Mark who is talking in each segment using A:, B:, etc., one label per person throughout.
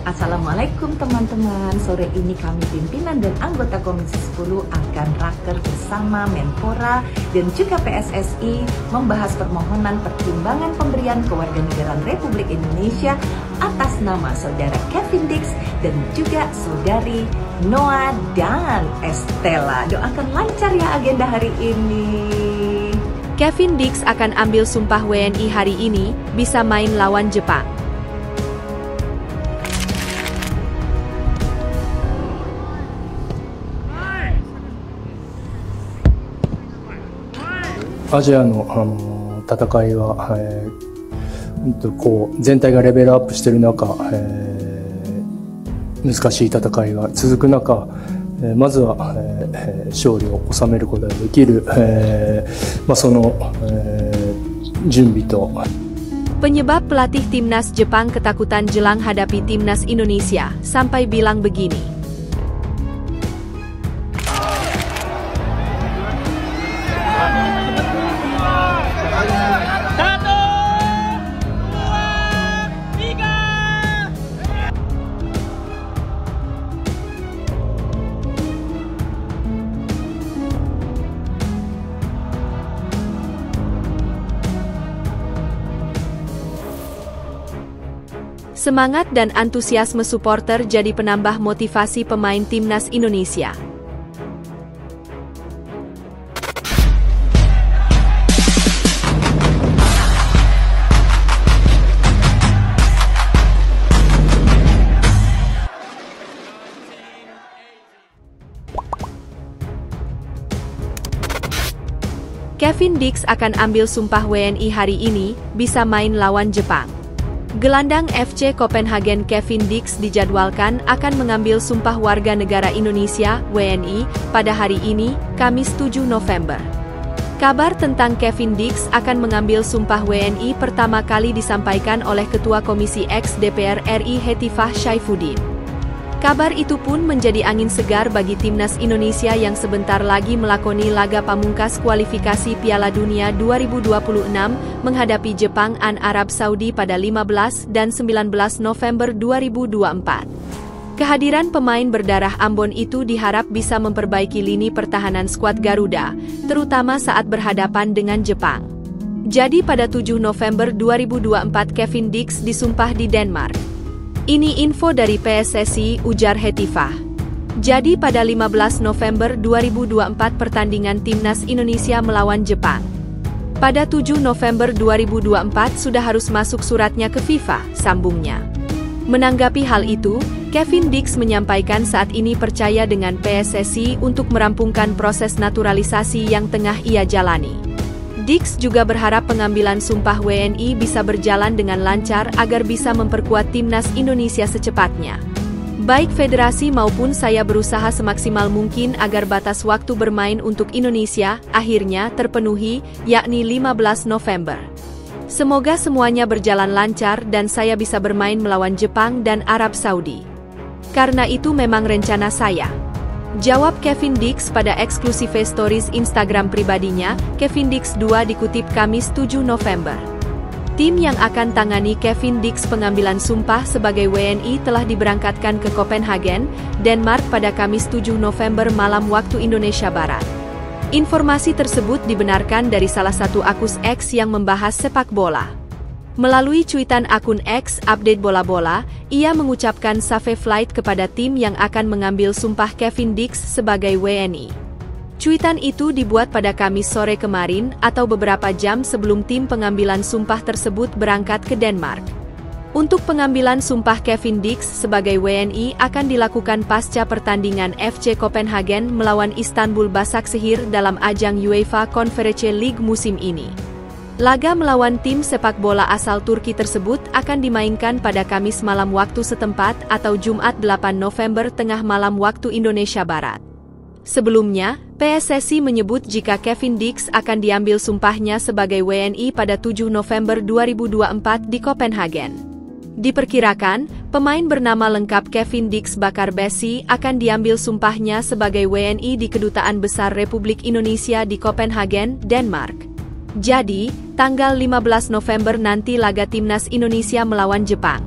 A: Assalamualaikum teman-teman. Sore ini kami pimpinan dan anggota Komisi 10 akan raker bersama Menpora dan juga PSSI membahas permohonan pertimbangan pemberian kewarganegaraan Republik Indonesia atas nama saudara Kevin Dix dan juga saudari Noah dan Estella. Doakan lancar ya agenda hari ini.
B: Kevin Dix akan ambil sumpah WNI hari ini, bisa main lawan Jepang.
C: アジアの、戦いは、全体がレベルアップしている中、難しい戦いが続く中、まずは、勝利を収めることができる、その、準備と
B: Penyebab pelatih timnas Jepang ketakutan jelang hadapi timnas Indonesia, sampai bilang begini. Semangat dan antusiasme supporter jadi penambah motivasi pemain timnas Indonesia. Kevin Dix akan ambil sumpah WNI hari ini, bisa main lawan Jepang. Gelandang FC Copenhagen Kevin Dix dijadwalkan akan mengambil sumpah warga negara Indonesia (WNI) pada hari ini, Kamis 7 November. Kabar tentang Kevin Dix akan mengambil sumpah WNI pertama kali disampaikan oleh Ketua Komisi X DPR RI Hetifah Saifuddin. Kabar itu pun menjadi angin segar bagi timnas Indonesia yang sebentar lagi melakoni laga pamungkas kualifikasi Piala Dunia 2026 menghadapi Jepang dan Arab Saudi pada 15 dan 19 November 2024. Kehadiran pemain berdarah Ambon itu diharap bisa memperbaiki lini pertahanan skuad Garuda, terutama saat berhadapan dengan Jepang. Jadi pada 7 November 2024 Kevin Dix disumpah di Denmark. Ini info dari PSSI, ujar Hetifah. Jadi pada 15 November 2024 pertandingan timnas Indonesia melawan Jepang. Pada 7 November 2024 sudah harus masuk suratnya ke FIFA, sambungnya. Menanggapi hal itu, Kevin Dix menyampaikan saat ini percaya dengan PSSI untuk merampungkan proses naturalisasi yang tengah ia jalani. Dix juga berharap pengambilan sumpah WNI bisa berjalan dengan lancar agar bisa memperkuat timnas Indonesia secepatnya. Baik federasi maupun saya berusaha semaksimal mungkin agar batas waktu bermain untuk Indonesia akhirnya terpenuhi, yakni 15 November. Semoga semuanya berjalan lancar dan saya bisa bermain melawan Jepang dan Arab Saudi. Karena itu memang rencana saya. Jawab Kevin Dix pada eksklusif stories Instagram pribadinya, Kevin Dix 2 dikutip Kamis 7 November. Tim yang akan tangani Kevin Dix pengambilan sumpah sebagai WNI telah diberangkatkan ke Copenhagen, Denmark pada Kamis 7 November malam waktu Indonesia Barat. Informasi tersebut dibenarkan dari salah satu akun X yang membahas sepak bola. Melalui cuitan akun X Update Bola-Bola, ia mengucapkan save flight kepada tim yang akan mengambil sumpah Kevin Dix sebagai WNI. Cuitan itu dibuat pada Kamis sore kemarin atau beberapa jam sebelum tim pengambilan sumpah tersebut berangkat ke Denmark. Untuk pengambilan sumpah Kevin Dix sebagai WNI akan dilakukan pasca pertandingan FC Copenhagen melawan Istanbul Basaksehir dalam ajang UEFA Conference League musim ini. Laga melawan tim sepak bola asal Turki tersebut akan dimainkan pada Kamis malam waktu setempat atau Jumat 8 November tengah malam waktu Indonesia Barat. Sebelumnya, PSSI menyebut jika Kevin Dix akan diambil sumpahnya sebagai WNI pada 7 November 2024 di Copenhagen. Diperkirakan, pemain bernama lengkap Kevin Dix Bakar Besi akan diambil sumpahnya sebagai WNI di Kedutaan Besar Republik Indonesia di Copenhagen, Denmark. Jadi, tanggal 15 November nanti laga timnas Indonesia melawan Jepang.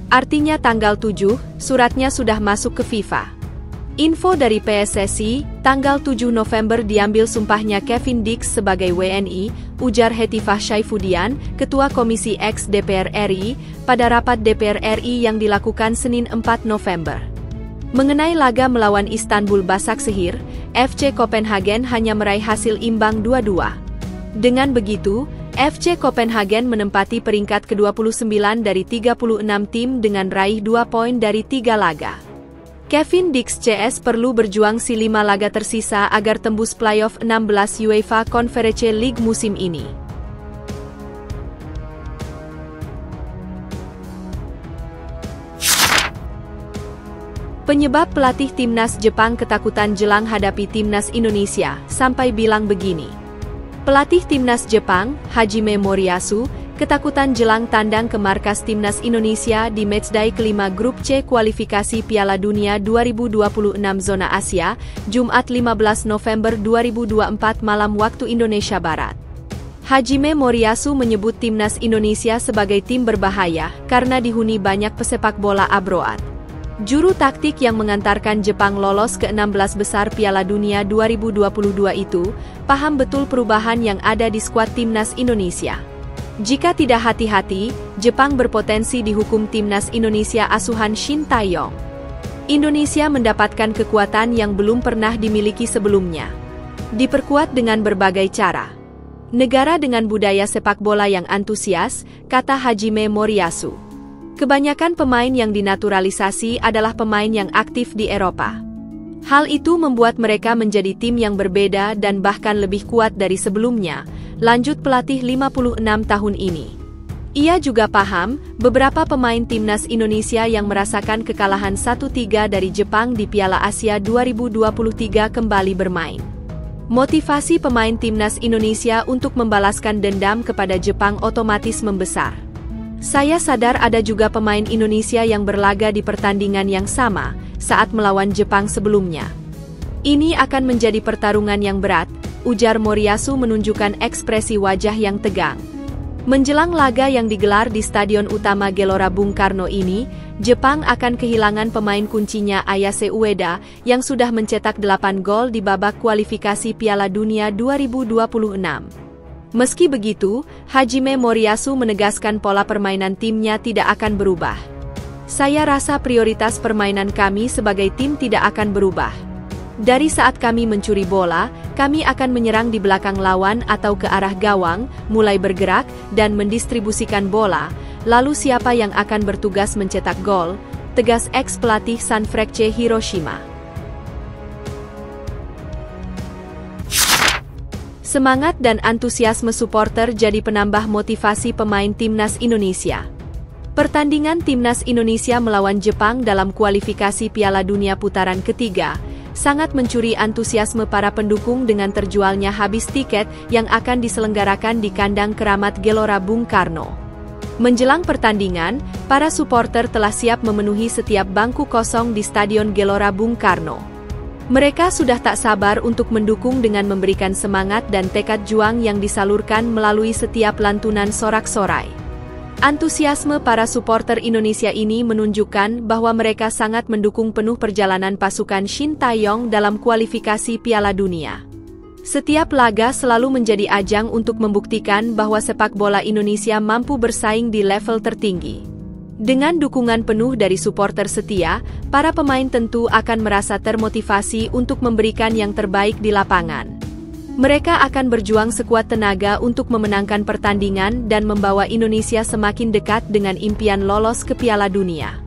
B: Artinya tanggal 7, suratnya sudah masuk ke FIFA. Info dari PSSI, tanggal 7 November diambil sumpahnya Kevin Dix sebagai WNI, ujar Hetifah Saifudian, Ketua Komisi X DPR RI, pada rapat DPR RI yang dilakukan Senin 4 November. Mengenai laga melawan Istanbul Basaksehir, FC Copenhagen hanya meraih hasil imbang 2-2. Dengan begitu, FC Copenhagen menempati peringkat ke-29 dari 36 tim dengan raih 2 poin dari 3 laga. Kevin Dix CS perlu berjuang 5 laga tersisa agar tembus playoff 16 UEFA Conference League musim ini. Penyebab pelatih timnas Jepang ketakutan jelang hadapi timnas Indonesia, sampai bilang begini. Pelatih timnas Jepang, Hajime Moriyasu, ketakutan jelang tandang ke markas timnas Indonesia di matchday kelima grup C kualifikasi Piala Dunia 2026 zona Asia, Jumat 15 November 2024 malam waktu Indonesia Barat. Hajime Moriyasu menyebut timnas Indonesia sebagai tim berbahaya karena dihuni banyak pesepak bola abroad. Juru taktik yang mengantarkan Jepang lolos ke 16 besar Piala Dunia 2022 itu, paham betul perubahan yang ada di skuad timnas Indonesia. Jika tidak hati-hati, Jepang berpotensi dihukum timnas Indonesia asuhan Shin Tae-yong. Indonesia mendapatkan kekuatan yang belum pernah dimiliki sebelumnya. Diperkuat dengan berbagai cara. Negara dengan budaya sepak bola yang antusias, kata Hajime Moriyasu. Kebanyakan pemain yang dinaturalisasi adalah pemain yang aktif di Eropa. Hal itu membuat mereka menjadi tim yang berbeda dan bahkan lebih kuat dari sebelumnya, lanjut pelatih 56 tahun ini. Ia juga paham, beberapa pemain timnas Indonesia yang merasakan kekalahan 1-3 dari Jepang di Piala Asia 2023 kembali bermain. Motivasi pemain timnas Indonesia untuk membalaskan dendam kepada Jepang otomatis membesar. Saya sadar ada juga pemain Indonesia yang berlaga di pertandingan yang sama saat melawan Jepang sebelumnya. Ini akan menjadi pertarungan yang berat, ujar Moriyasu menunjukkan ekspresi wajah yang tegang. Menjelang laga yang digelar di Stadion Utama Gelora Bung Karno ini, Jepang akan kehilangan pemain kuncinya Ayase Ueda yang sudah mencetak 8 gol di babak kualifikasi Piala Dunia 2026. Meski begitu, Hajime Moriyasu menegaskan pola permainan timnya tidak akan berubah. Saya rasa prioritas permainan kami sebagai tim tidak akan berubah. Dari saat kami mencuri bola, kami akan menyerang di belakang lawan atau ke arah gawang, mulai bergerak dan mendistribusikan bola, lalu siapa yang akan bertugas mencetak gol, tegas ex-pelatih Sanfrecce Hiroshima. Semangat dan antusiasme supporter jadi penambah motivasi pemain timnas Indonesia. Pertandingan timnas Indonesia melawan Jepang dalam kualifikasi Piala Dunia putaran ketiga sangat mencuri antusiasme para pendukung dengan terjualnya habis tiket yang akan diselenggarakan di kandang Keramat Gelora Bung Karno. Menjelang pertandingan, para supporter telah siap memenuhi setiap bangku kosong di Stadion Gelora Bung Karno. Mereka sudah tak sabar untuk mendukung dengan memberikan semangat dan tekad juang yang disalurkan melalui setiap lantunan sorak-sorai. Antusiasme para supporter Indonesia ini menunjukkan bahwa mereka sangat mendukung penuh perjalanan pasukan Shin Tae-yong dalam kualifikasi Piala Dunia. Setiap laga selalu menjadi ajang untuk membuktikan bahwa sepak bola Indonesia mampu bersaing di level tertinggi. Dengan dukungan penuh dari supporter setia, para pemain tentu akan merasa termotivasi untuk memberikan yang terbaik di lapangan. Mereka akan berjuang sekuat tenaga untuk memenangkan pertandingan dan membawa Indonesia semakin dekat dengan impian lolos ke Piala Dunia.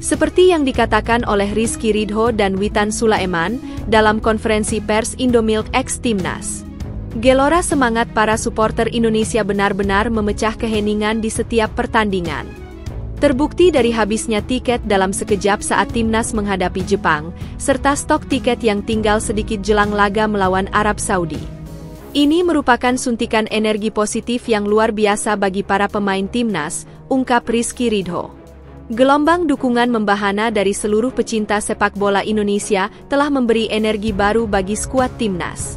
B: Seperti yang dikatakan oleh Rizky Ridho dan Witan Sulaiman dalam konferensi pers Indomilk X Timnas. Gelora semangat para supporter Indonesia benar-benar memecah keheningan di setiap pertandingan. Terbukti dari habisnya tiket dalam sekejap saat timnas menghadapi Jepang, serta stok tiket yang tinggal sedikit jelang laga melawan Arab Saudi. Ini merupakan suntikan energi positif yang luar biasa bagi para pemain timnas, ungkap Rizky Ridho. Gelombang dukungan membahana dari seluruh pecinta sepak bola Indonesia telah memberi energi baru bagi skuad timnas.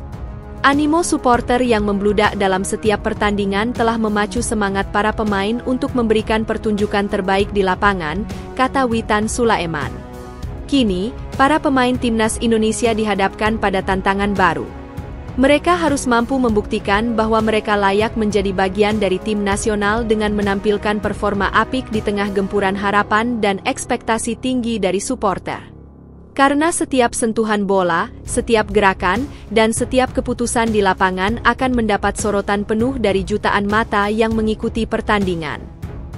B: Animo supporter yang membludak dalam setiap pertandingan telah memacu semangat para pemain untuk memberikan pertunjukan terbaik di lapangan, kata Witan Sulaiman. Kini, para pemain timnas Indonesia dihadapkan pada tantangan baru. Mereka harus mampu membuktikan bahwa mereka layak menjadi bagian dari tim nasional dengan menampilkan performa apik di tengah gempuran harapan dan ekspektasi tinggi dari supporter. Karena setiap sentuhan bola, setiap gerakan, dan setiap keputusan di lapangan akan mendapat sorotan penuh dari jutaan mata yang mengikuti pertandingan.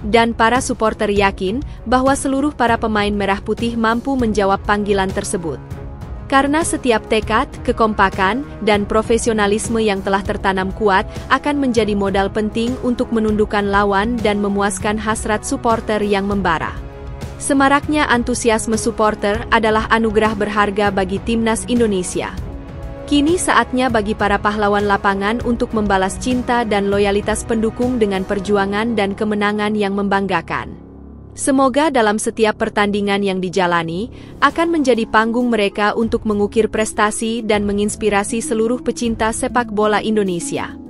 B: Dan para supporter yakin bahwa seluruh para pemain merah putih mampu menjawab panggilan tersebut. Karena setiap tekad, kekompakan, dan profesionalisme yang telah tertanam kuat akan menjadi modal penting untuk menundukkan lawan dan memuaskan hasrat supporter yang membara. Semaraknya antusiasme supporter adalah anugerah berharga bagi timnas Indonesia. Kini saatnya bagi para pahlawan lapangan untuk membalas cinta dan loyalitas pendukung dengan perjuangan dan kemenangan yang membanggakan. Semoga dalam setiap pertandingan yang dijalani, akan menjadi panggung mereka untuk mengukir prestasi dan menginspirasi seluruh pecinta sepak bola Indonesia.